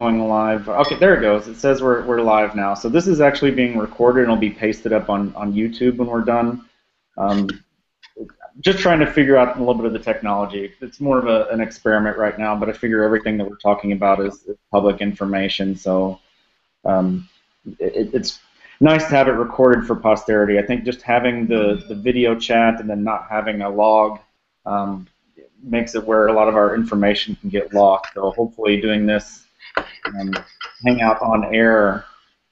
Going live. Okay, there it goes. It says we're live now. So this is actually being recorded and it'll be pasted up on YouTube when we're done. Um, just trying to figure out a little bit of the technology. It's more of an experiment right now, but I figure everything that we're talking about is public information. So it's nice to have it recorded for posterity. I think just having the video chat and then not having a log makes it where a lot of our information can get lost. So hopefully doing this hangout on air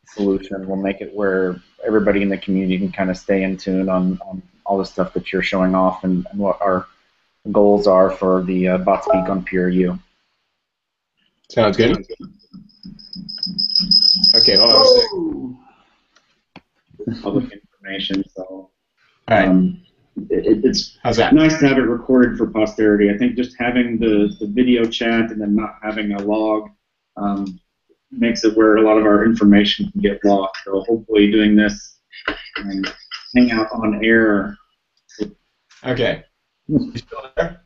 solution will make it where everybody in the community can kind of stay in tune on all the stuff that you're showing off and what our goals are for the Botspeak on PRU. Sounds good. Okay, hold on a second. Public information, so all right. It's How's that? nice to have it recorded for posterity. I think just having the video chat and then not having a log makes it where a lot of our information can get lost. So hopefully doing this hangout on air. Okay. You still there?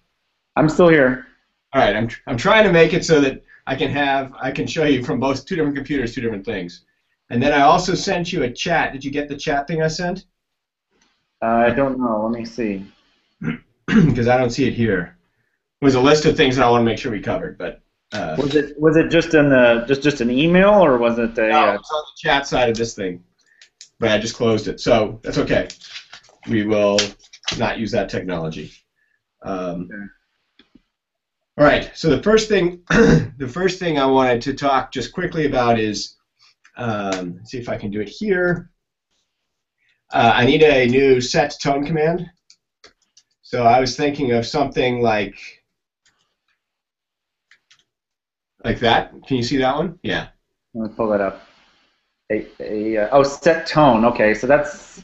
I'm still here. All right. I'm trying to make it so that I can show you from both two different computers, two different things. And then I also sent you a chat. Did you get the chat thing I sent? I don't know. Let me see. Because I don't see it here. It was a list of things that I want to make sure we covered, but. Was it just in the just an email, or was it a? No, it's on the chat side of this thing, but I just closed it, so that's okay. We will not use that technology. Okay. All right. So the first thing, I wanted to talk just quickly about is, let's see if I can do it here. I need a new set tone command. So I was thinking of something like that. Can you see that one? Yeah. Let me pull that up. Oh, set tone. Okay, so that's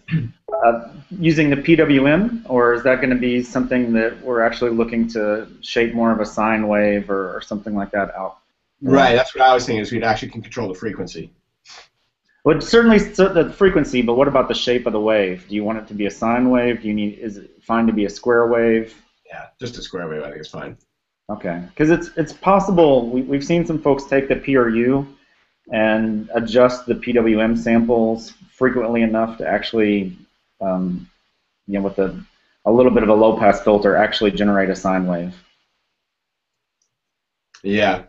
using the PWM, or is that going to be something that we're actually looking to shape more of a sine wave or something like that out? Right. That's what I was thinking. Is we actually can control the frequency. Well, certainly the frequency, but what about the shape of the wave? Do you want it to be a sine wave? Is it fine to be a square wave? Yeah, just a square wave. I think is fine. Okay, because it's possible. We've seen some folks take the PRU and adjust the PWM samples frequently enough to actually, with a little bit of a low-pass filter, actually generate a sine wave. Yeah,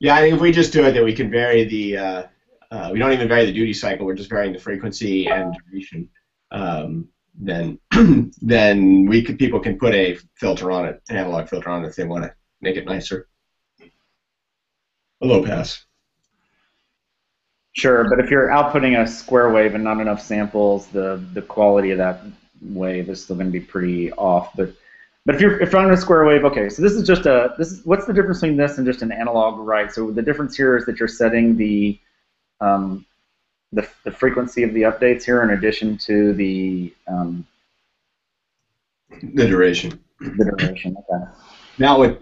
I think if we just do it, then we can vary the. We don't even vary the duty cycle. We're just varying the frequency and duration. Then people can put a filter on it, an analog filter on it, if they want to make it nicer. A low pass. Sure, but if you're outputting a square wave and not enough samples, the quality of that wave is still going to be pretty off. But if you're on a square wave, okay. So this is just what's the difference between this and just an analog write? So the difference here is that you're setting the frequency of the updates here in addition to the duration. The duration. Okay. Now it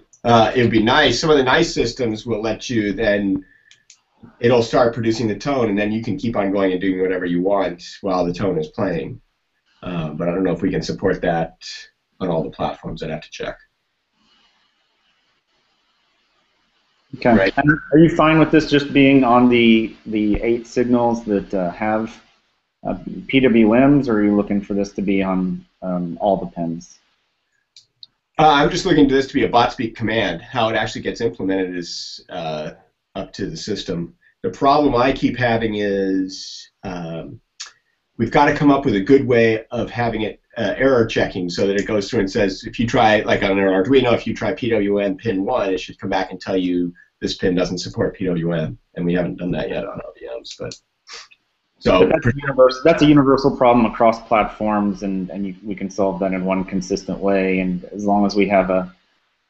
would be nice. Some of the nice systems will let you then. It'll start producing the tone, and then you can keep on going and doing whatever you want while the tone is playing. But I don't know if we can support that on all the platforms. I'd have to check. Okay. Right. And are you fine with this just being on the 8 signals that have PWMs, or are you looking for this to be on all the pins? I'm just looking for this to be a Botspeak command. How it actually gets implemented is up to the system. The problem I keep having is we've got to come up with a good way of having it error checking so that it goes through and says, if you try, like on an Arduino, if you try PWM pin 1, it should come back and tell you this pin doesn't support PWM, and we haven't done that yet on ODMs. But so that's a universal problem across platforms, and we can solve that in one consistent way. And as long as we have a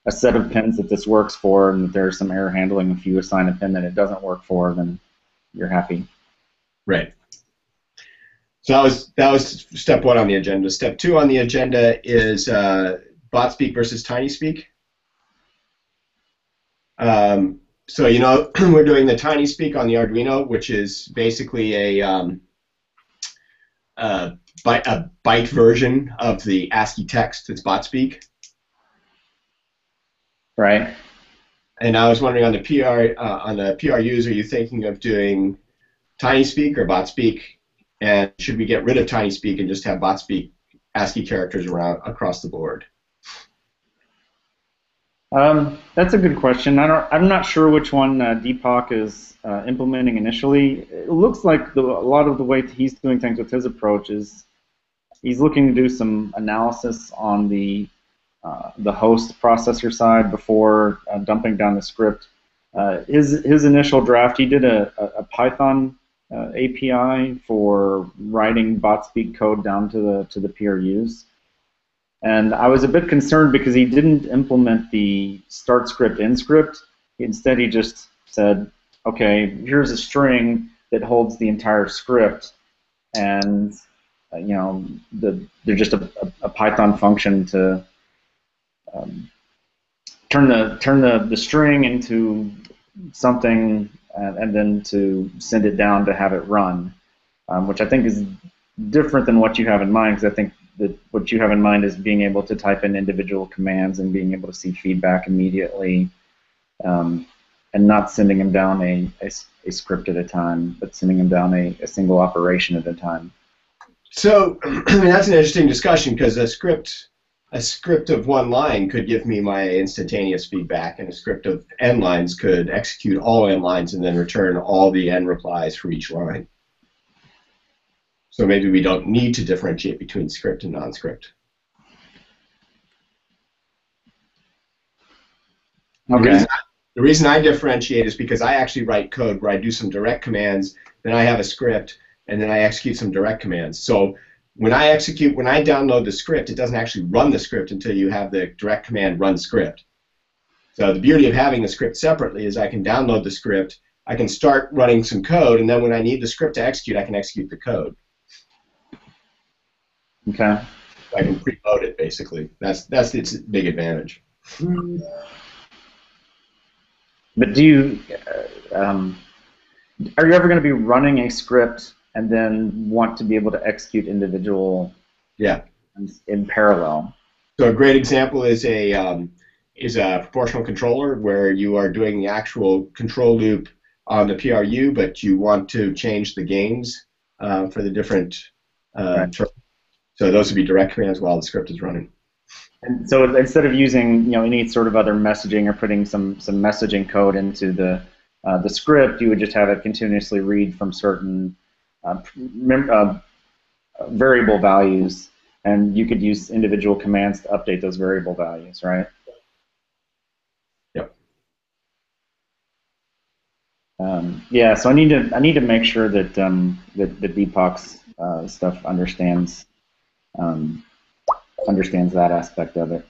set of pins that this works for, and that there's some error handling, if you assign a pin that it doesn't work for, then you're happy. Right. So that was step 1 on the agenda. Step 2 on the agenda is Botspeak versus TinySpeak. So we're doing the TinySpeak on the Arduino, which is basically a byte version of the ASCII text that's Botspeak. Right. And I was wondering on the PRUs, are you thinking of doing TinySpeak or Botspeak? And should we get rid of TinySpeak and just have Botspeak ASCII characters around across the board? That's a good question. I'm not sure which one Deepak is implementing initially. It looks like a lot of the way he's doing things with his approach is he's looking to do some analysis on the host processor side before dumping down the script. His initial draft, he did a Python API for writing Botspeak code down to the PRUs. And I was a bit concerned because he didn't implement the start script, end script. Instead, he just said, okay, here's a string that holds the entire script, and you know, they're just a Python function to turn the string into something, and then to send it down to have it run, which I think is different than what you have in mind, because I think that what you have in mind is being able to type in individual commands and being able to see feedback immediately, and not sending them down a script at a time, but sending them down a single operation at a time. So I mean, that's an interesting discussion, because a script of one line could give me my instantaneous feedback, and a script of n lines could execute all n lines and then return all the n replies for each line. So maybe we don't need to differentiate between script and non-script. Okay. The reason I differentiate is because I actually write code where I do some direct commands, then I have a script, and then I execute some direct commands. So when I download the script, it doesn't actually run the script until you have the direct command run script. So the beauty of having the script separately is I can download the script, I can start running some code, and then when I need the script to execute, I can execute the code. Okay. I can preload it, basically. That's its big advantage. But do you are you ever going to be running a script and then want to be able to execute individual in parallel? So a great example is a proportional controller where you are doing the actual control loop on the PRU, but you want to change the gains for the different Right. So those would be direct commands while the script is running. And so instead of using any sort of other messaging or putting some messaging code into the script, you would just have it continuously read from certain variable values, and you could use individual commands to update those variable values, right? Yep. Yeah. So I need to make sure that that Deepak's stuff understands that aspect of it.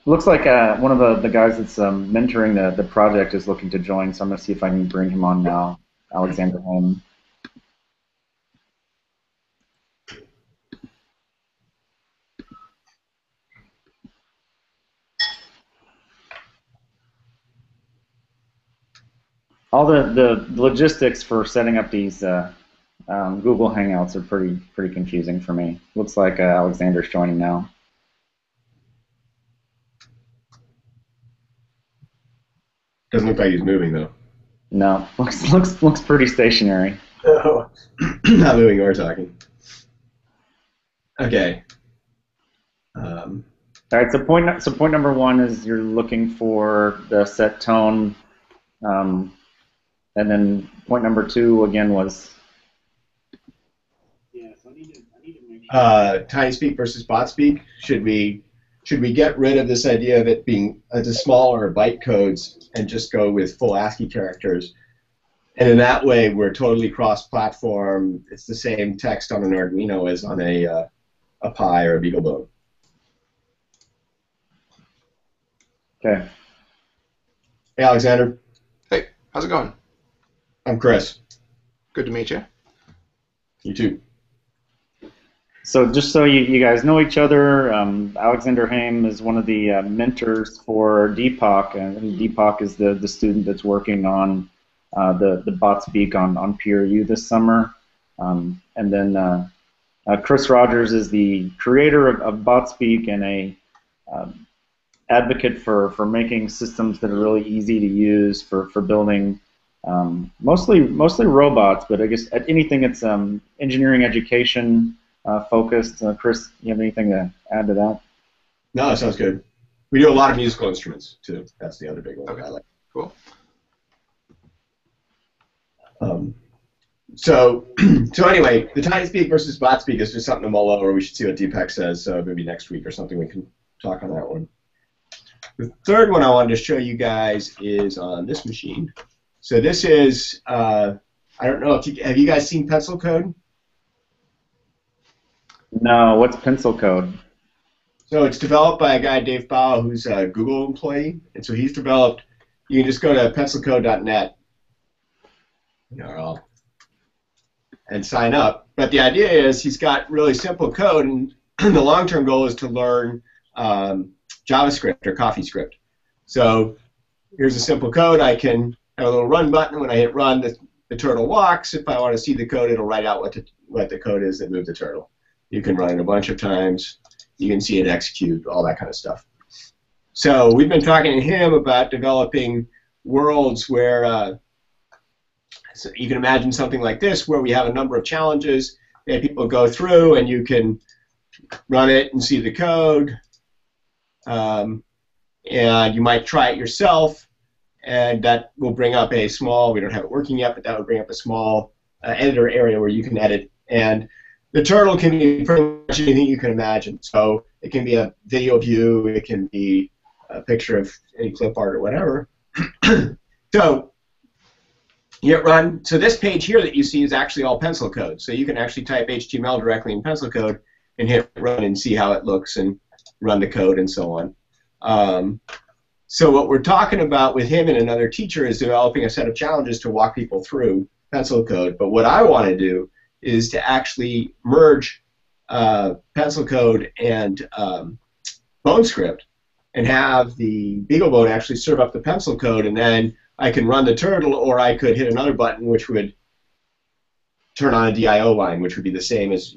Looks like one of the guys that's mentoring the project is looking to join, so I'm going to see if I can bring him on now, Alexander Holm. All the logistics for setting up these Google Hangouts are pretty confusing for me. Looks like Alexander's joining now. Doesn't look like he's moving though. No, looks pretty stationary. Oh. Not moving or talking. Okay. All right. So point number one is you're looking for the set tone, and then point number two again was. Yeah. So I need to make sure. TinySpeak versus Botspeak. Should we get rid of this idea of it being the smaller byte codes and just go with full ASCII characters? And in that way, we're totally cross-platform. It's the same text on an Arduino as on a Pi or a BeagleBone. Okay. Hey, Alexander. Hey, how's it going? I'm Chris. Good to meet you. You too. So just so you guys know each other, Alexander Haim is one of the mentors for Deepak, and Deepak is the student that's working on the Botspeak on PRU this summer. And then Chris Rogers is the creator of Botspeak and advocate for making systems that are really easy to use for building mostly robots, but I guess anything that's engineering education focused. Chris, you have anything to add to that? No, that sounds good. We do a lot of musical instruments too. That's the other big one Okay. I like. Cool. So anyway, the TinySpeak versus Botspeak is just something to mull over. We should see what Deepak says. So maybe next week or something we can talk on that one. The third one I wanted to show you guys is on this machine. So this is I don't know if have you guys seen pencil code? No, what's pencil code? So it's developed by a guy, Dave Bao, who's a Google employee, and so he's developed. You can just go to pencilcode.net and sign up. But the idea is he's got really simple code, and the long-term goal is to learn JavaScript or CoffeeScript. So here's a simple code. I can have a little run button. When I hit run, the turtle walks. If I want to see the code, it'll write out what the code is that moved the turtle. You can run it a bunch of times. You can see it execute, all that kind of stuff. So we've been talking to him about developing worlds where so you can imagine something like this, where we have a number of challenges that people go through, and you can run it and see the code. And you might try it yourself, and that will bring up a small, we don't have it working yet, but that would bring up a small editor area where you can edit. And the turtle can be pretty much anything you can imagine. So it can be a video view, it can be a picture of any clip art or whatever. So you hit run. So this page here that you see is actually all pencil code. So you can actually type HTML directly in pencil code and hit run and see how it looks and run the code and so on. So what we're talking about with him and another teacher is developing a set of challenges to walk people through pencil code. But what I want to do is to actually merge pencil code and BoneScript and have the BeagleBone actually serve up the pencil code, and then I can run the turtle, or I could hit another button which would turn on a DIO line, which would be the same as,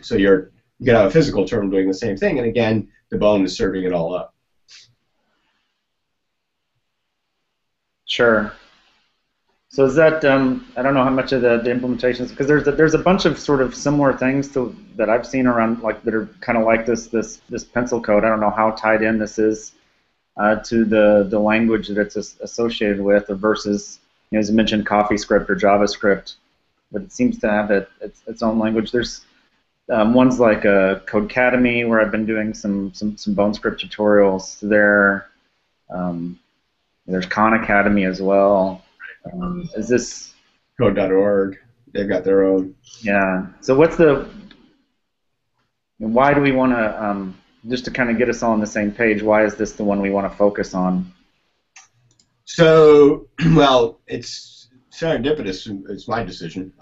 so you could have a physical turtle doing the same thing, and again, the bone is serving it all up. Sure. So is that I don't know how much of the implementations, because there's a bunch of sort of similar things that I've seen around, like, that are kind of like this pencil code. I don't know how tied in this is to the language that it's associated with, versus, as you mentioned, CoffeeScript or JavaScript, but it seems to have its own language. There's ones like Codecademy, where I've been doing some BoneScript tutorials there. There's Khan Academy as well. Is this Code.org? They've got their own. Yeah. So why do we want to, just to kind of get us all on the same page, why is this the one we want to focus on? So, well, it's serendipitous. It's my decision.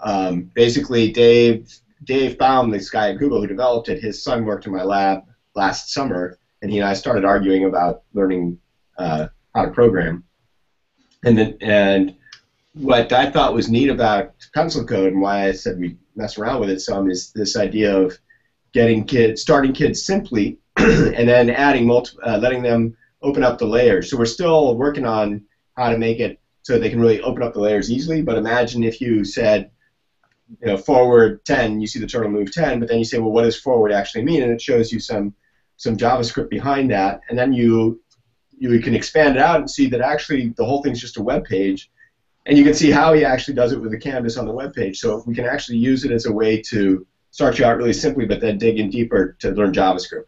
Basically, Dave Baum, this guy at Google who developed it, his son worked in my lab last summer, and he and I started arguing about learning how to program. And what I thought was neat about pencil code, and why I said we mess around with it some, is this idea of starting kids simply, and then adding letting them open up the layers. So we're still working on how to make it so they can really open up the layers easily. But imagine if you said, forward 10, you see the turtle move 10, but then you say, well, what does forward actually mean? And it shows you some JavaScript behind that, and then you can expand it out and see that actually the whole thing's just a web page. And you can see how he actually does it with the canvas on the web page. So we can actually use it as a way to start you out really simply, but then dig in deeper to learn JavaScript.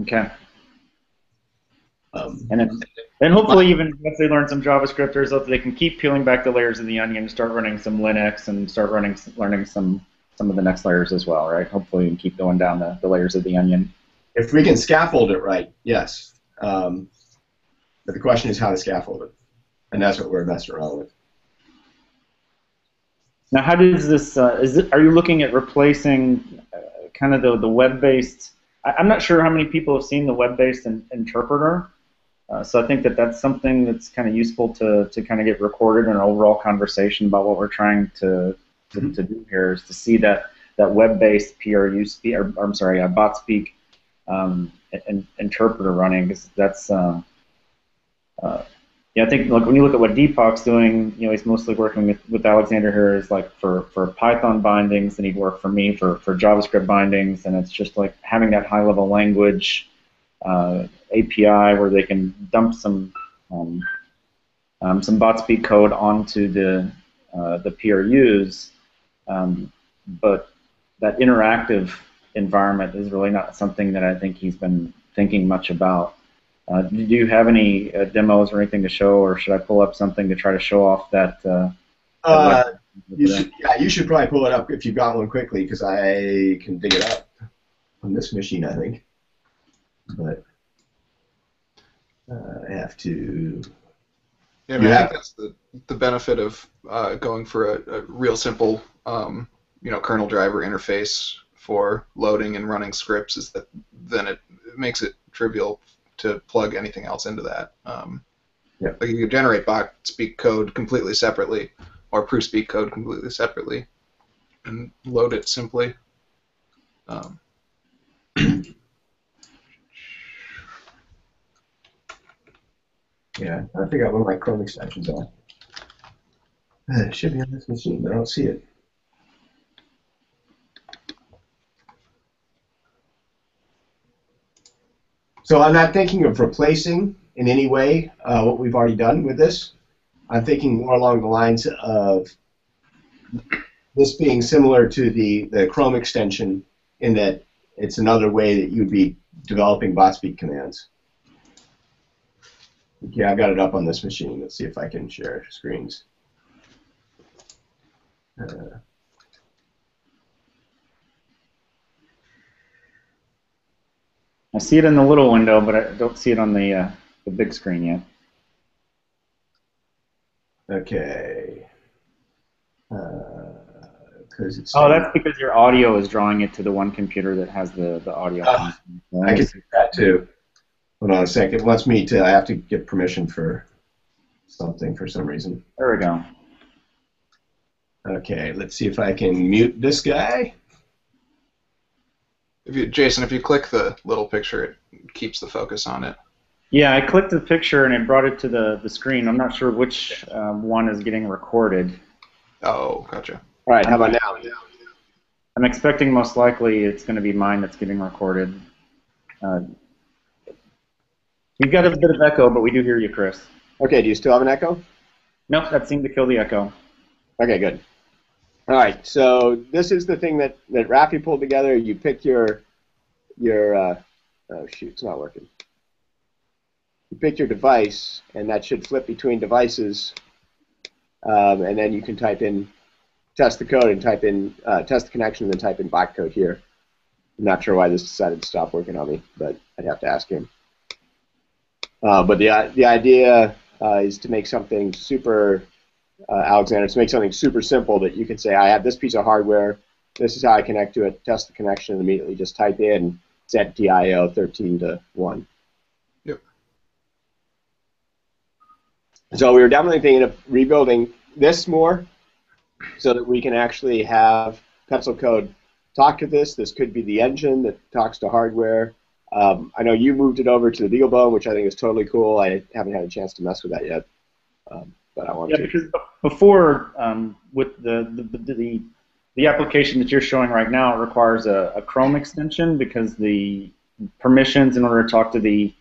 Okay. And hopefully, even once they learn some JavaScript, or so they can keep peeling back the layers of the onion, start running some Linux, and start learning some of the next layers as well, right? Hopefully, we can keep going down the layers of the onion. If we can scaffold it right, yes. But the question is how to scaffold it. And that's what we're messing around with. Now, how does this? Are you looking at replacing kind of the web-based? I'm not sure how many people have seen the web-based interpreter. So I think that's something that's kind of useful to kind of get recorded in an overall conversation about what we're trying to do here, is to see that web-based PRU Botspeak interpreter running, because that's yeah, I think like when you look at what Deepak's doing, he's mostly working with Alexander here is like for Python bindings, and he'd work for me for JavaScript bindings, and it's just like having that high level language API where they can dump some Botspeak code onto the PRUs, but that interactive environment is really not something that I think he's been thinking much about. Do you have any demos or anything to show, or should I pull up something to try to show off that? You should probably pull it up if you've got one quickly, because I can dig it up on this machine, I think. But I have to. Yeah, I mean, I think that's the benefit of going for a real simple, kernel driver interface for loading and running scripts, is that then it makes it trivial to plug anything else into that. Like you can generate Botspeak code completely separately, or PRU-speak code completely separately, and load it simply. Yeah, I figure out where my Chrome extensions are. It should be on this machine, but I don't see it. So I'm not thinking of replacing in any way what we've already done with this. I'm thinking more along the lines of this being similar to the Chrome extension, in that it's another way that you'd be developing Botspeak commands. Yeah, I've got it up on this machine. Let's see if I can share screens. I see it in the little window, but I don't see it on the big screen yet. Okay. Because it's. Oh, that's because your audio is drawing it to the one computer that has the audio. I can see that too. Hold on a second. It wants me to. I have to get permission for something for some reason. There we go. Okay, let's see if I can mute this guy. Jason, if you click the little picture, it keeps the focus on it. Yeah, I clicked the picture and it brought it to the screen. I'm not sure which one is getting recorded. Oh, gotcha. All right, how about now? I'm expecting most likely it's going to be mine that's getting recorded. You've got a bit of echo, but we do hear you, Chris. Okay, do you still have an echo? Nope, that seemed to kill the echo. Okay, good. All right, so this is the thing that Rafi pulled together. You pick your oh shoot, it's not working. You pick your device, and that should flip between devices, and then you can type in, test the code, and type in, test the connection, and then type in bytecode here. I'm not sure why this decided to stop working on me, but I'd have to ask him. But the idea is to make something super, Alexander, to make something super simple that you can say, I have this piece of hardware, this is how I connect to it, test the connection, and immediately just type in set DIO 13 to 1. Yep. So we were definitely thinking of rebuilding this more so that we can actually have pencil code talk to this. This could be the engine that talks to hardware. I know you moved it over to the BeagleBone, which I think is totally cool. I haven't had a chance to mess with that yet, but I want to. Yeah, because before, with the application that you're showing right now, it requires a Chrome extension, because the permissions in order to talk to the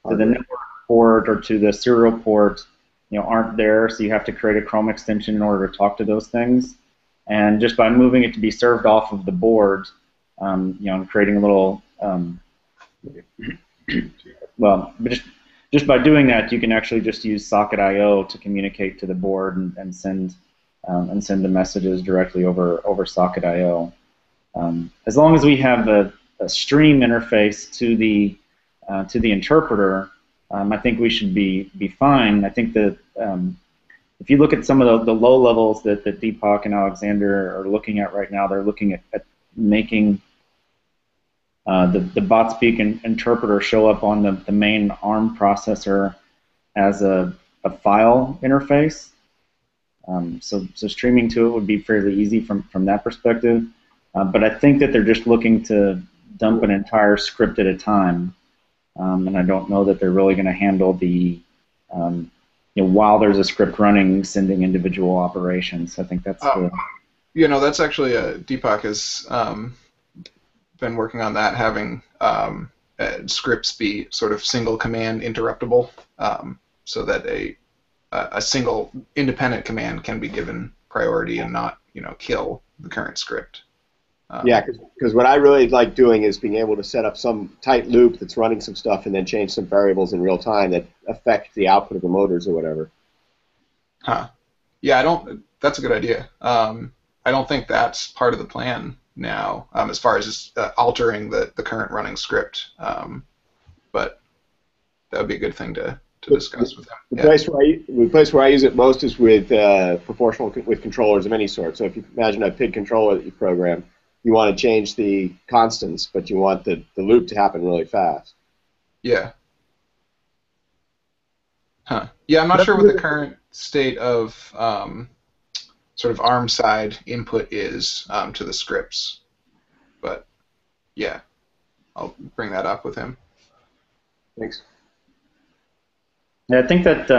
network port or to the serial port, aren't there. So you have to create a Chrome extension in order to talk to those things. And just by moving it to be served off of the board, and creating a little well, but just by doing that, you can actually just use socket.io to communicate to the board and send the messages directly over socket.io. As long as we have a stream interface to the interpreter, I think we should be fine. I think that if you look at some of the low levels that Deepak and Alexander are looking at right now, they're looking at making the Botspeak interpreter show up on the main ARM processor as a file interface. So streaming to it would be fairly easy from that perspective. But I think that they're just looking to dump an entire script at a time, and I don't know that they're really going to handle the while there's a script running, sending individual operations. I think that's the. That's actually Deepak has been working on that, having scripts be sort of single command interruptible, so that a single independent command can be given priority and not kill the current script. Yeah, because what I really like doing is being able to set up some tight loop that's running some stuff and then change some variables in real time that affect the output of the motors or whatever. Huh. Yeah, that's a good idea. I don't think that's part of the plan now, as far as just, altering the current running script. But that would be a good thing to discuss with them. The place where I use it most is with with controllers of any sort. So if you imagine a PID controller that you program, you want to change the constants, but you want the loop to happen really fast. Yeah. Huh. Yeah, I'm not sure what the current state of sort of ARM side input is to the scripts, but yeah, I'll bring that up with him. Thanks. Yeah, I think that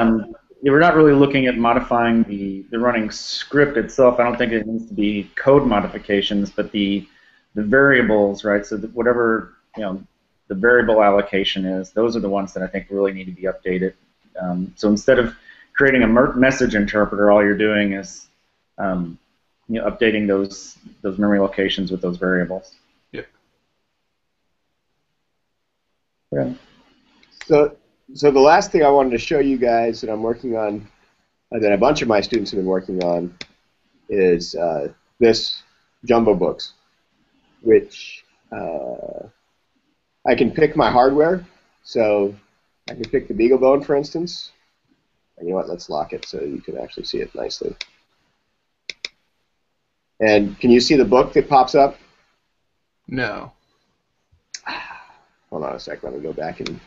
we're not really looking at modifying the running script itself. I don't think it needs to be code modifications, but the variables, right? So that whatever the variable allocation is, those are the ones that I think really need to be updated. So instead of creating a message interpreter, all you're doing is updating those memory locations with those variables. Yep. Yeah. So the last thing I wanted to show you guys that I'm working on, that a bunch of my students have been working on, is this Jumbo Books, which I can pick my hardware. So I can pick the BeagleBone, for instance. And you know what? Let's lock it so you can actually see it nicely. And can you see the book that pops up? No. Hold on a sec. Let me go back and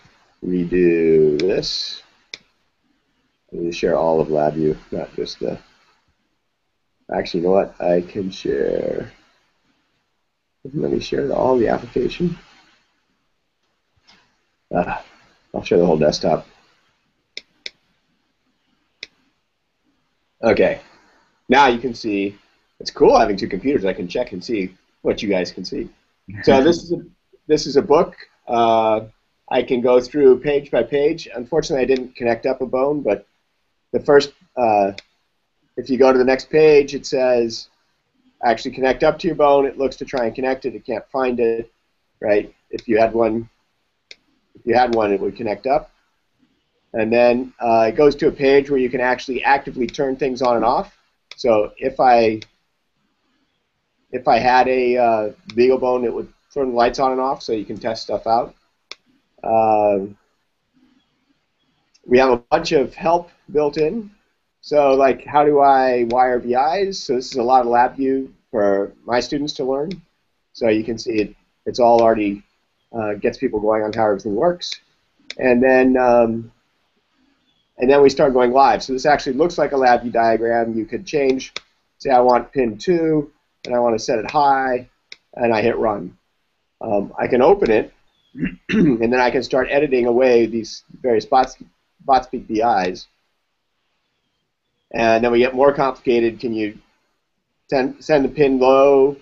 redo this. I need to share all of LabVIEW, not just the. Actually, you know what? I can share. Let me share all the application. I'll share the whole desktop. Okay. Now you can see. It's cool having two computers. I can check and see what you guys can see. So this is a book. I can go through page by page. Unfortunately, I didn't connect up a bone, but the first, if you go to the next page, it says actually connect up to your bone. It looks to try and connect it. It can't find it, right? If you had one, it would connect up. And then it goes to a page where you can actually actively turn things on and off. So if I had a BeagleBone, it would turn the lights on and off, so you can test stuff out. We have a bunch of help built in. So like, how do I wire VIs? So this is a lot of LabVIEW for my students to learn. So you can see it's all already gets people going on how everything works. And then we start going live. So this actually looks like a LabVIEW diagram. You could change, say I want pin 2, and I want to set it high, and I hit run. I can open it, and then I can start editing away these various Botspeak VIs. And then we get more complicated. Can you send the pin low,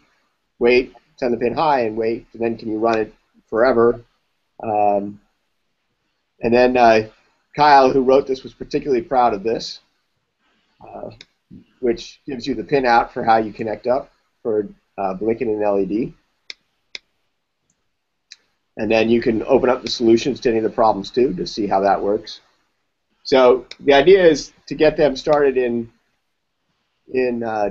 wait, send the pin high, and wait, and then can you run it forever? And then Kyle, who wrote this, was particularly proud of this, which gives you the pin out for how you connect up for blinking an LED. And then you can open up the solutions to any of the problems too to see how that works. So the idea is to get them started in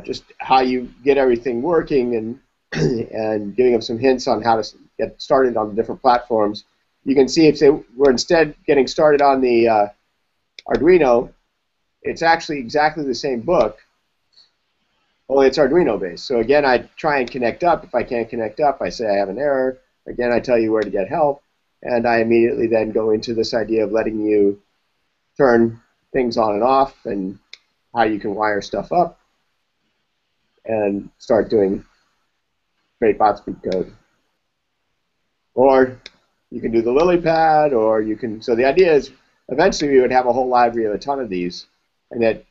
just how you get everything working and and giving them some hints on how to get started on the different platforms. You can see if they were instead getting started on the Arduino, it's actually exactly the same book, only it's Arduino based. So again, I try and connect up. If I can't connect up, I say I have an error. Again, I tell you where to get help, and I immediately then go into this idea of letting you turn things on and off and how you can wire stuff up and start doing great Botspeak code. Or you can do the lily pad, or you can. So the idea is eventually we would have a whole library of a ton of these, and that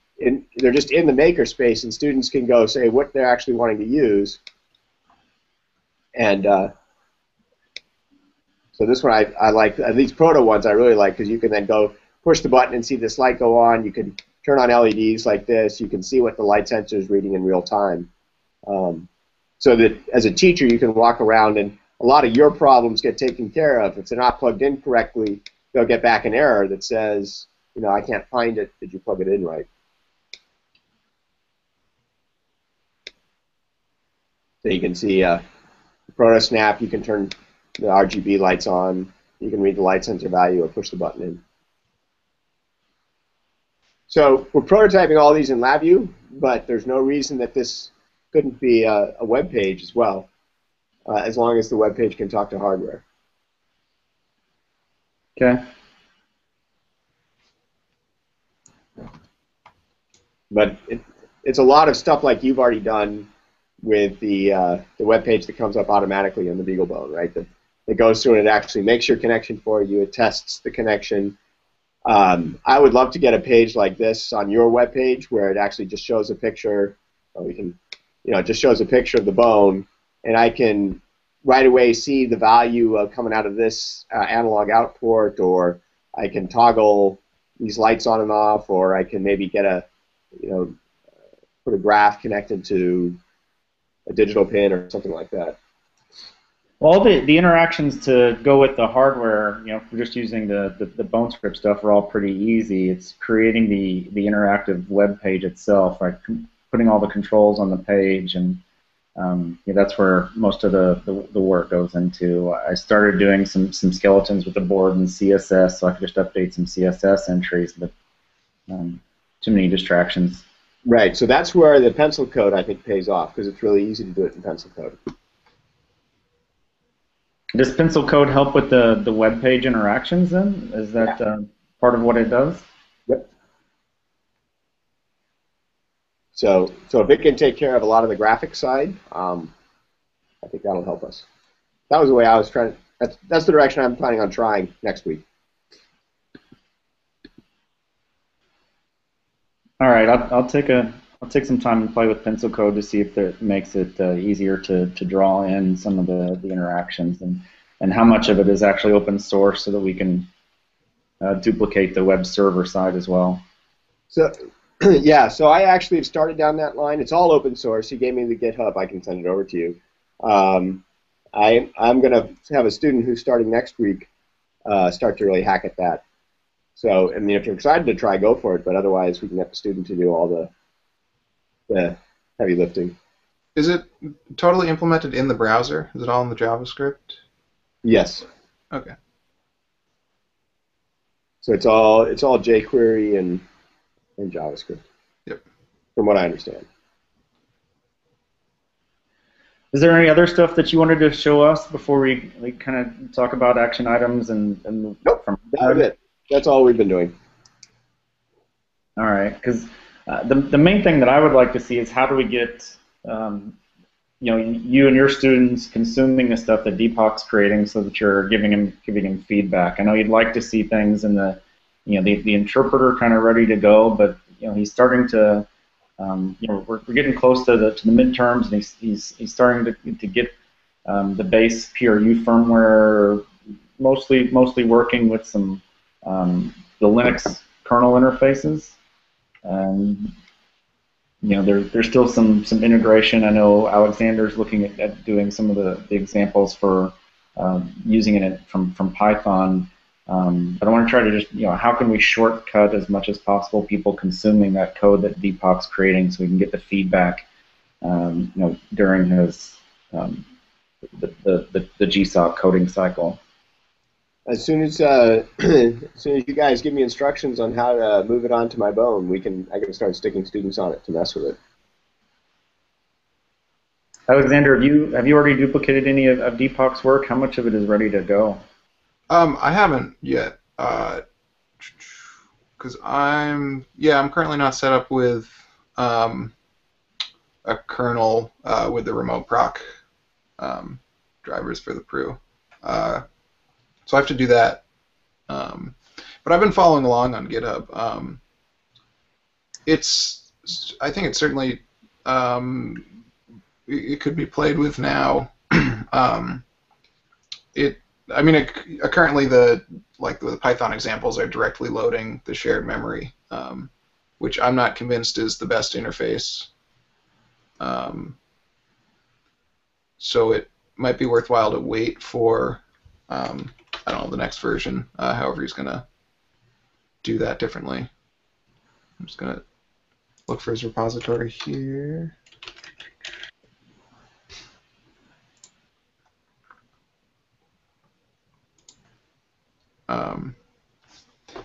they're just in the makerspace, and students can go say what they're actually wanting to use. And so this one I like. These proto ones I really like because you can then go push the button and see this light go on. You can turn on LEDs like this. You can see what the light sensor is reading in real time. So that as a teacher you can walk around and a lot of your problems get taken care of. If they're not plugged in correctly, they'll get back an error that says, you know, I can't find it. Did you plug it in right? So you can see Proto Snap. You can turn the RGB lights on. You can read the light sensor value or push the button in. So we're prototyping all these in LabVIEW, but there's no reason that this couldn't be a web page as well, as long as the web page can talk to hardware. Okay. But it's a lot of stuff like you've already done with the web page that comes up automatically on the BeagleBone, right? That goes through and it actually makes your connection for you. It tests the connection. I would love to get a page like this on your web page where it actually just shows a picture. Or we can, you know, it just shows a picture of the bone, and I can right away see the value of coming out of this analog out port, or I can toggle these lights on and off, or I can maybe get a, you know, put a graph connected to a digital pin or something like that. All the interactions to go with the hardware, you know, if we're just using the bone script stuff, are all pretty easy. It's creating the interactive web page itself, right? Putting all the controls on the page, and yeah, that's where most of the work goes into. I started doing some skeletons with the board and CSS, so I could just update some CSS entries, but too many distractions. Right, so that's where the pencil code, I think, pays off, because it's really easy to do it in pencil code. Does pencil code help with the web page interactions then? Is that part of what it does? Yep. So if it can take care of a lot of the graphics side, I think that'll help us. That was the way I was trying. That's the direction I'm planning on trying next week. All right, I'll take some time and play with pencil code to see if it makes it easier to draw in some of the interactions, and how much of it is actually open source so that we can duplicate the web server side as well. So yeah, so I actually have started down that line. It's all open source. He gave me the GitHub. I can send it over to you. I'm going to have a student who's starting next week start to really hack at that. So, I mean, if you're excited to try, go for it. But otherwise, we can get the student to do all the heavy lifting. Is it totally implemented in the browser? Is it all in the JavaScript? Yes. Okay. So it's all jQuery and JavaScript. Yep. From what I understand. Is there any other stuff that you wanted to show us before we kind of talk about action items and nope, that was it. That's all we've been doing. All right, because the main thing that I would like to see is how do we get you know, you and your students consuming the stuff that Deepak's creating, so that you're giving him feedback. I know you'd like to see things in the, you know, the interpreter kind of ready to go, but you know, he's starting to you know, we're getting close to the midterms, and he's starting to get the base PRU firmware mostly working with some the Linux kernel interfaces. You know, there's still some integration. I know Alexander's looking at doing some of the examples for using it from Python. But I want to try to just, you know, how can we shortcut as much as possible people consuming that code that Deepak's creating, so we can get the feedback, you know, during his the GSOC coding cycle. As soon as you guys give me instructions on how to move it onto my bone, I can start sticking students on it to mess with it. Alexander, have you already duplicated any of Deepak's work? How much of it is ready to go? I haven't yet, because I'm currently not set up with a kernel with the remote proc drivers for the PRU. So I have to do that. But I've been following along on GitHub. I think it's certainly it could be played with now. um, I mean, currently the Python examples are directly loading the shared memory, which I'm not convinced is the best interface. So it might be worthwhile to wait for, I don't know, the next version, however he's going to do that differently. I'm just going to look for his repository here.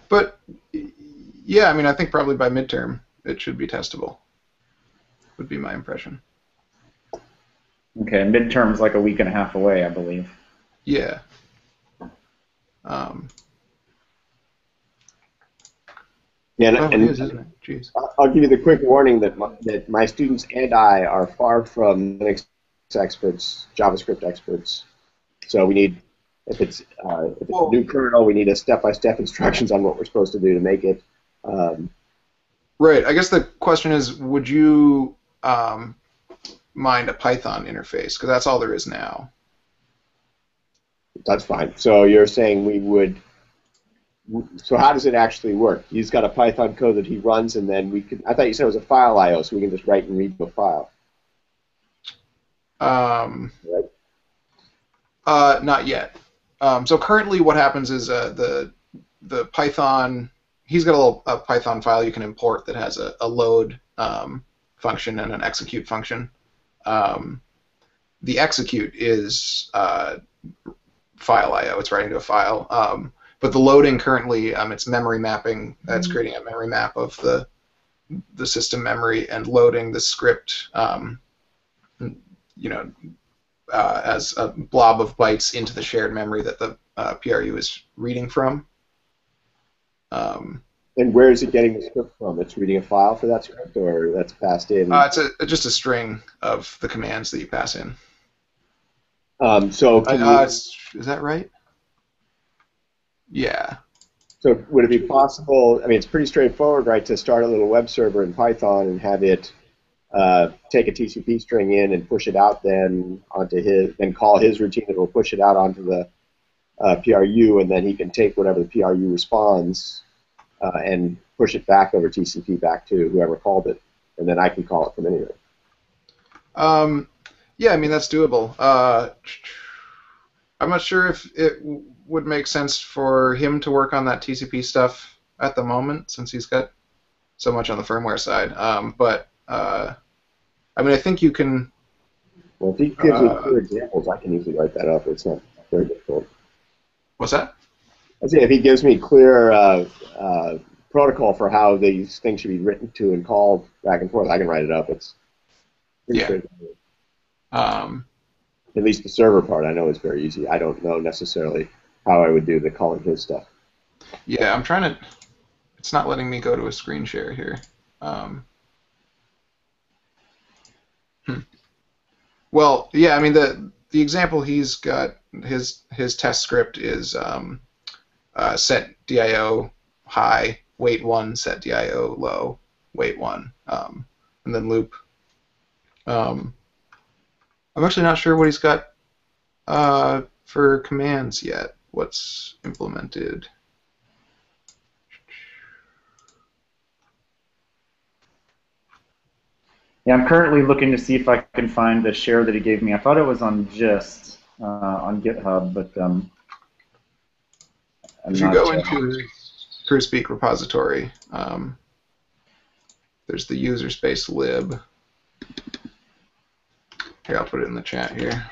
But yeah, I mean, I think probably by midterm it should be testable. Would be my impression. Okay, midterm's like a week and a half away, I believe. Yeah. Yeah, Oh, it is, isn't it? Jeez. I'll give you the quick warning that my students and I are far from Linux experts, JavaScript experts. So we need, if it's a new kernel, we need a step-by-step instructions on what we're supposed to do to make it. Right. I guess the question is, would you mind a Python interface? Because that's all there is now. That's fine. So you're saying we would. So how does it actually work? He's got a Python code that he runs, and then we can. I thought you said it was a file I/O, so we can just write and read the file. Right? Not yet. So currently, what happens is the Python. He's got a Python file you can import that has a load function and an execute function. The execute is file I/O. It's writing to a file. But the loading currently, it's memory mapping. It's creating a memory map of the system memory and loading the script, as a blob of bytes into the shared memory that the PRU is reading from. And where is it getting the script from? It's reading a file for that script, or that's passed in? It's just a string of the commands that you pass in. So is that right? Yeah. So would it be possible, I mean, it's pretty straightforward, right, to start a little web server in Python and have it take a TCP string in and push it out then onto then call his routine that will push it out onto the PRU, and then he can take whatever the PRU responds and push it back over TCP back to whoever called it, and then I can call it from anywhere. Yeah, I mean, that's doable. I'm not sure if it would make sense for him to work on that TCP stuff at the moment, since he's got so much on the firmware side. But I mean, I think you can. Well, if he gives me clear examples, I can easily write that up. It's not very difficult. What's that? I say if he gives me clear protocol for how these things should be written to and called back and forth, I can write it up. It's pretty straightforward. At least the server part I know is very easy. I don't know necessarily how I would do the calling his stuff. Yeah, I'm trying to. It's not letting me go to a screen share here. Well, yeah, I mean the example he's got, his test script is set DIO high, wait 1, set DIO low, wait 1, and then loop. I'm actually not sure what he's got for commands yet. What's implemented? Yeah, I'm currently looking to see if I can find the share that he gave me. I thought it was on Gist on GitHub, but if you go into his Botspeak repository, there's the user space lib. Here, I'll put it in the chat here.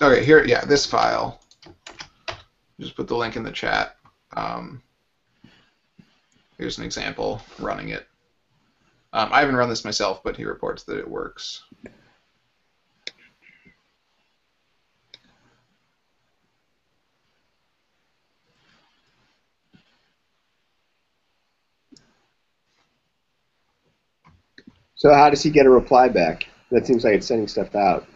Okay, here, yeah, this file. Just put the link in the chat. Here's an example running it. I haven't run this myself, but he reports that it works. So how does he get a reply back? That seems like it's sending stuff out.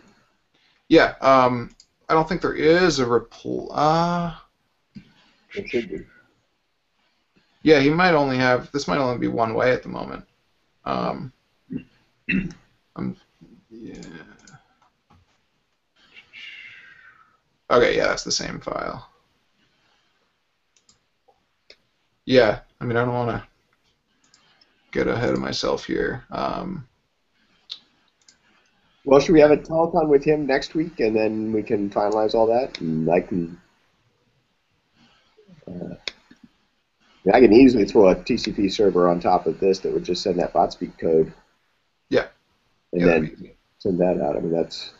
Yeah, I don't think there is a reply. It should be. Yeah, he might only have. This might only be one way at the moment. Yeah. Okay, yeah, that's the same file. Yeah, I mean, I don't want to get ahead of myself here. Well, should we have a telethon with him next week, and then we can finalize all that? And I can easily throw a TCP server on top of this that would just send that Botspeak code. Yeah. And yeah, then send that out. I mean, that's.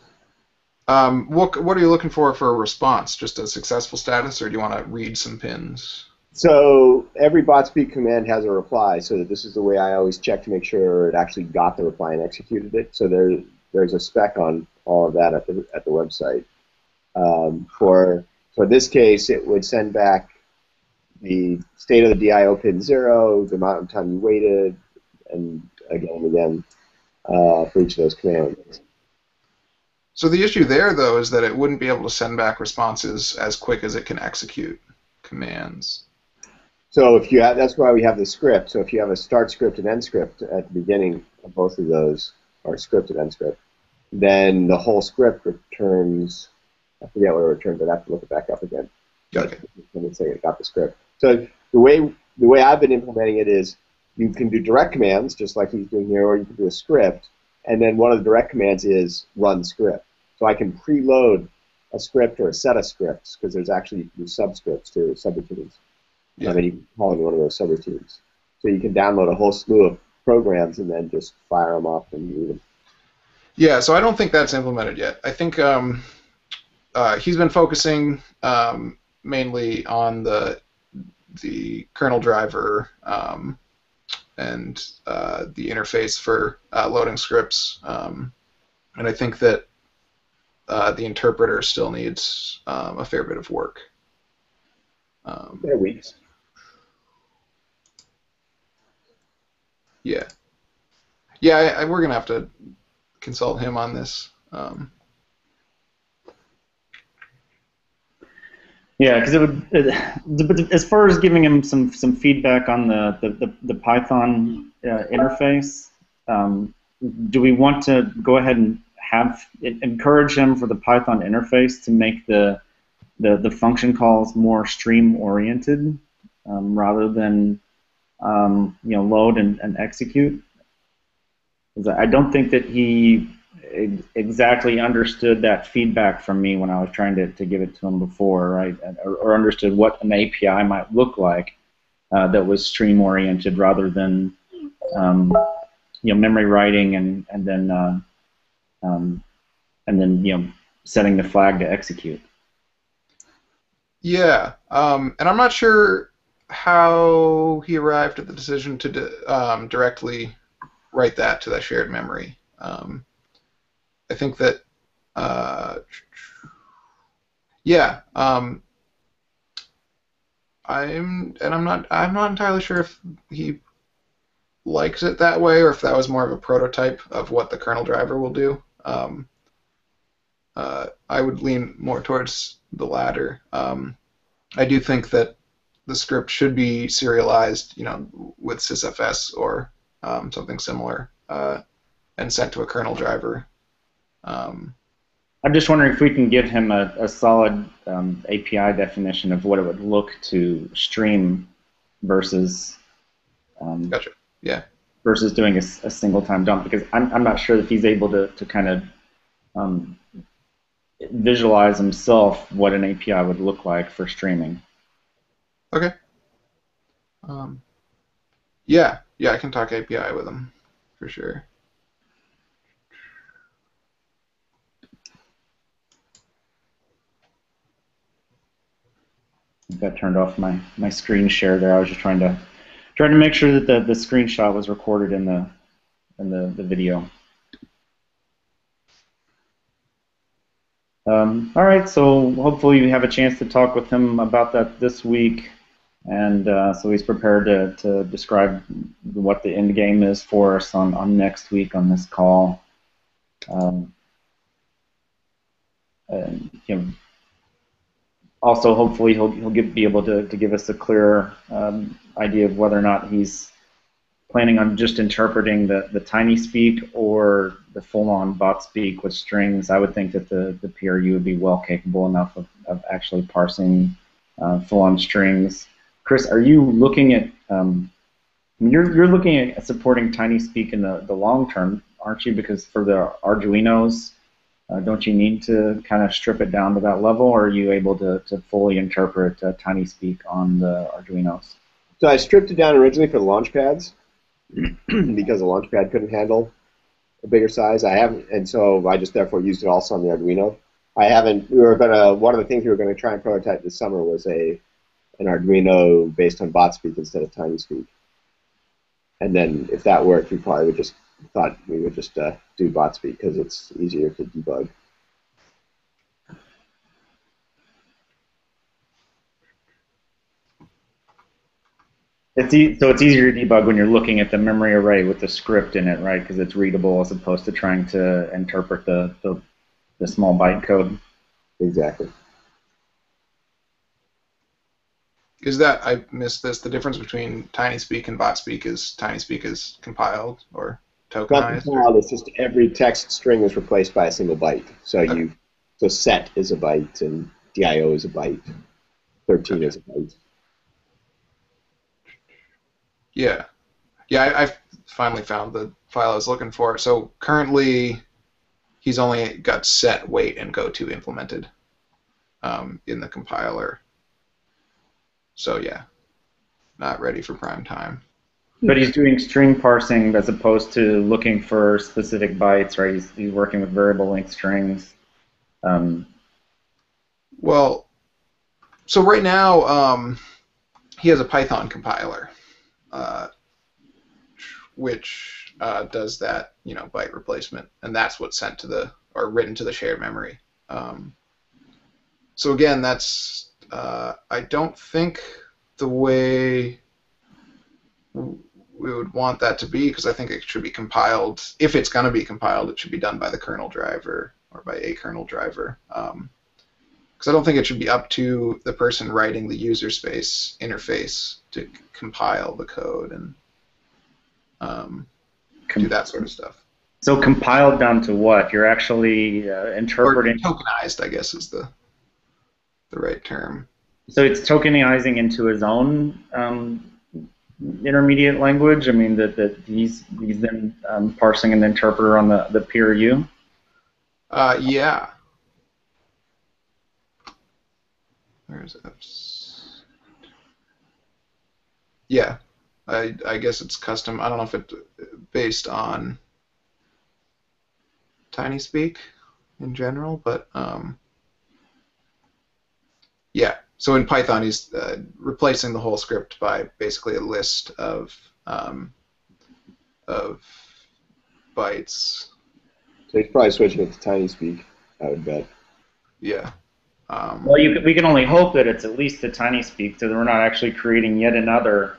What are you looking for a response? Just a successful status, or do you want to read some pins? So every Botspeak command has a reply, so that this is the way I always check to make sure it actually got the reply and executed it. So there's a spec on all of that at the website. For this case, it would send back the state of the DIO pin 0, the amount of time you waited, and again for each of those commands. So the issue there, though, is that it wouldn't be able to send back responses as quick as it can execute commands. So if you have, that's why we have the script. So if you have a start script and end script at the beginning of both of those, or script and end script, then the whole script returns. I forget what it returns. I'd have to look it back up again. Okay. Let me say it got the script. So the way I've been implementing it is you can do direct commands just like he's doing here, or you can do a script, and then one of the direct commands is run script. So I can preload a script or a set of scripts because there's actually subscripts too, subroutines. Yeah. And then you can call in one of those subroutines. So you can download a whole slew of programs and then just fire them off and read them. Yeah, so I don't think that's implemented yet. I think he's been focusing mainly on the kernel driver and the interface for loading scripts, and I think that the interpreter still needs a fair bit of work. Weeks. Yeah. Yeah, we're going to have to consult him on this. Yeah, because as far as giving him some feedback on the Python interface, do we want to go ahead and encourage him for the Python interface to make the function calls more stream oriented rather than load and execute? I don't think that he exactly understood that feedback from me when I was trying to give it to him before, right? Or understood what an API might look like that was stream oriented rather than memory writing and then setting the flag to execute. Yeah, and I'm not sure how he arrived at the decision to directly write that to that shared memory. I think that, yeah, I'm not entirely sure if he likes it that way or if that was more of a prototype of what the kernel driver will do. I would lean more towards the latter. I do think that the script should be serialized, with sysfs or something similar, and sent to a kernel driver. I'm just wondering if we can give him a solid API definition of what it would look to stream versus Gotcha. Yeah. versus doing a single time dump, because I'm not sure if he's able to kind of visualize himself what an API would look like for streaming. Okay. Yeah, I can talk API with him for sure. That turned off my screen share there. I was just trying to make sure that the screenshot was recorded in the video. All right, so hopefully you have a chance to talk with him about that this week. and so he's prepared to describe what the end game is for us on next week on this call. And, also, hopefully, he'll be able to give us a clearer idea of whether or not he's planning on just interpreting the tiny speak or the full-on Botspeak with strings. I would think that the PRU would be well capable enough of actually parsing full-on strings. Chris, are you looking at you're looking at supporting tiny speak in the long term, aren't you? Because for the Arduinos, don't you need to kind of strip it down to that level, or are you able to fully interpret tiny speak on the Arduinos? So I stripped it down originally for the launch pads because the launch pad couldn't handle a bigger size. I haven't, and so I just therefore used it also on the Arduino. I haven't. One of the things we were gonna try and prototype this summer was an Arduino based on Botspeak instead of TinySpeak. And then if that worked, we probably would just do Botspeak because it's easier to debug. So it's easier to debug when you're looking at the memory array with the script in it, right? Because it's readable as opposed to trying to interpret the small byte code. Exactly. Is that, I missed this, the difference between TinySpeak and Botspeak is TinySpeak is compiled or tokenized? Not compiled, it's just every text string is replaced by a single byte. So okay. So set is a byte and DIO is a byte. 13 is a byte. Yeah. Yeah, I finally found the file I was looking for. So currently, he's only got set, wait, and goto implemented in the compiler. So yeah, not ready for prime time. But he's doing string parsing as opposed to looking for specific bytes, right? He's working with variable length strings. Well, so right now he has a Python compiler, which does that, byte replacement, and that's what's sent to written to the shared memory. So again, that's I don't think the way we would want that to be, because I think it should be compiled. If it's going to be compiled, it should be done by the kernel driver or by a kernel driver. Because I don't think it should be up to the person writing the user space interface to compile the code and do that sort of stuff. So compiled down to what? You're actually interpreting... Or tokenized, I guess, is the right term. So it's tokenizing into his own intermediate language? I mean, that he's then parsing an interpreter on the PRU? Yeah. Where's it? Yeah. I guess it's custom. I don't know if it's based on TinySpeak in general, but yeah. So in Python, he's replacing the whole script by basically a list of bytes. So he's probably switching it to TinySpeak, I would bet. Yeah. Well, we can only hope that it's at least a TinySpeak, so that we're not actually creating yet another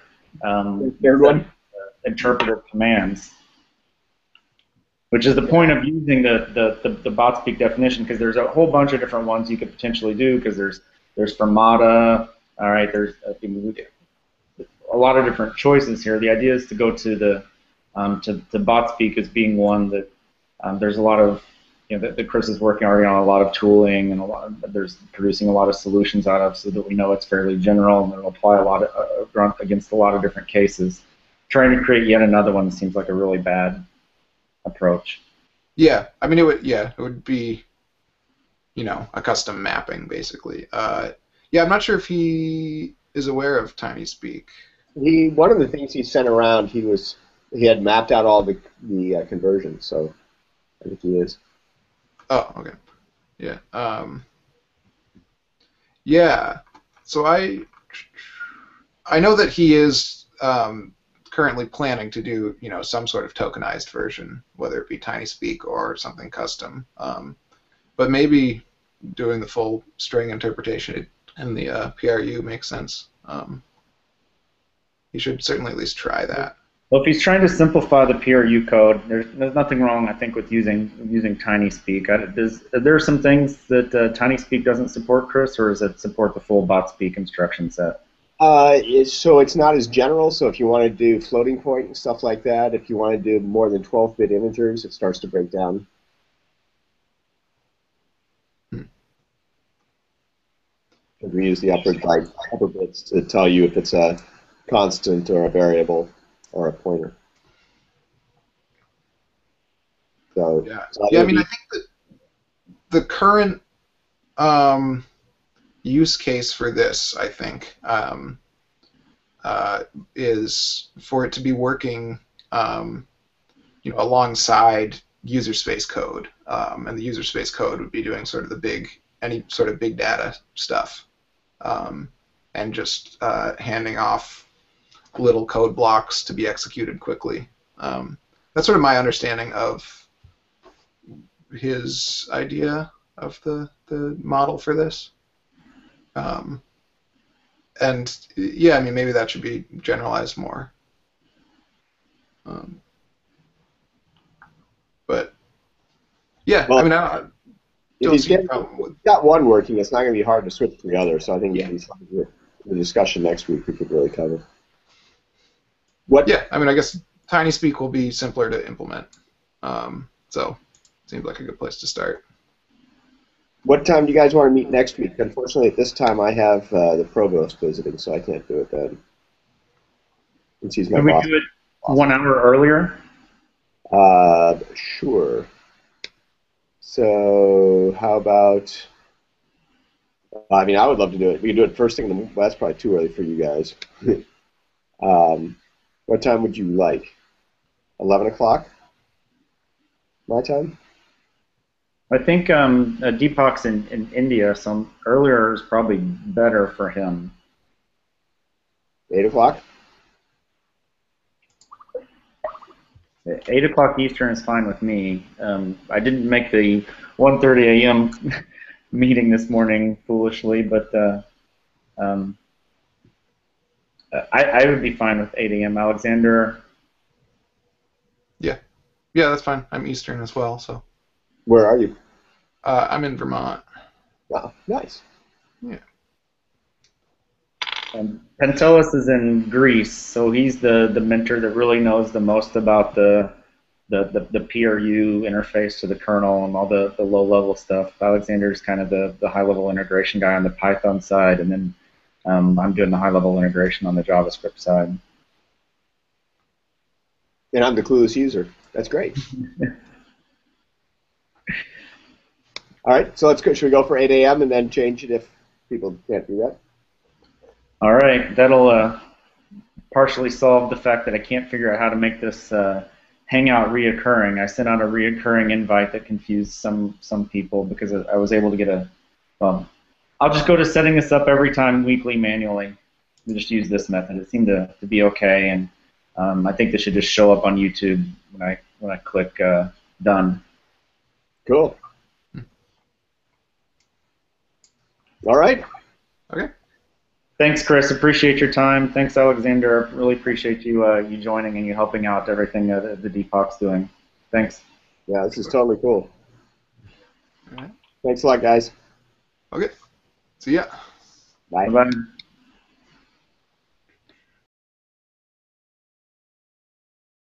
interpreter commands. Which is the point of using the Botspeak definition, because there's a whole bunch of different ones you could potentially do, because there's Fermata, all right, there's a lot of different choices here. The idea is to go to the Botspeak as being one that there's a lot of, that Chris is working already on a lot of tooling, and there's producing a lot of solutions out of, so that we know it's fairly general and it'll apply a lot of, against a lot of different cases. Trying to create yet another one seems like a really bad approach. Yeah, I mean, it would be, a custom mapping, basically. Yeah, I'm not sure if he is aware of TinySpeak. One of the things he sent around, he had mapped out all the conversions, so I think he is. Oh, okay. Yeah. Yeah. So I know that he is currently planning to do, some sort of tokenized version, whether it be TinySpeak or something custom. But maybe doing the full string interpretation in the PRU makes sense. he should certainly at least try that. Well, if he's trying to simplify the PRU code, there's nothing wrong, I think, with using TinySpeak. Are there some things that TinySpeak doesn't support, Chris, or does it support the full Botspeak instruction set? So it's not as general. So if you want to do floating point and stuff like that, if you want to do more than 12-bit integers, it starts to break down. We use the upper bits to tell you if it's a constant or a variable or a pointer. So yeah. I mean, I think that the current use case for this, I think, is for it to be working, alongside user space code, and the user space code would be doing sort of any sort of big data stuff, and just handing off little code blocks to be executed quickly. That's sort of my understanding of his idea of the model for this. And yeah, I mean, maybe that should be generalized more. But yeah, well, I mean, I don't see a problem with. Got one working, it's not going to be hard to switch to the other. So I think the discussion next week we could really cover. Yeah, I mean, I guess TinySpeak will be simpler to implement. So it seems like a good place to start. What time do you guys want to meet next week? Unfortunately, at this time I have the provost visiting, so I can't do it then. Since he's my boss. Can we do it 1 hour earlier? Sure. So how about? I mean, I would love to do it. We can do it first thing in the morning. Well, that's probably too early for you guys. What time would you like? 11 o'clock? My time? I think Deepak's in India, so earlier is probably better for him. 8 o'clock? 8 o'clock Eastern is fine with me. I didn't make the 1:30 a.m. meeting this morning foolishly, but I would be fine with 8 a.m. Alexander? Yeah, that's fine. I'm Eastern as well, so. Where are you? I'm in Vermont. Oh, nice. Yeah. Pantelis is in Greece, so he's the mentor that really knows the most about the PRU interface to the kernel and all the low-level stuff. Alexander's kind of the high-level integration guy on the Python side, and then I'm doing the high-level integration on the JavaScript side. And I'm the clueless user. That's great. All right, so let's go. Should we go for 8 a.m. and then change it if people can't do that? All right, that'll partially solve the fact that I can't figure out how to make this hangout reoccurring. I sent out a reoccurring invite that confused some people because I was able to get a. Well, I'll just go to setting this up every time weekly manually. And just use this method. It seemed to be okay, and I think this should just show up on YouTube when I click done. Cool. All right. Okay. Thanks, Chris. Appreciate your time. Thanks, Alexander. Really appreciate you joining and you helping out everything that the Deepak's doing. Thanks. Yeah, this is totally cool. All right. Thanks a lot, guys. Okay. See ya. Bye. Bye-bye.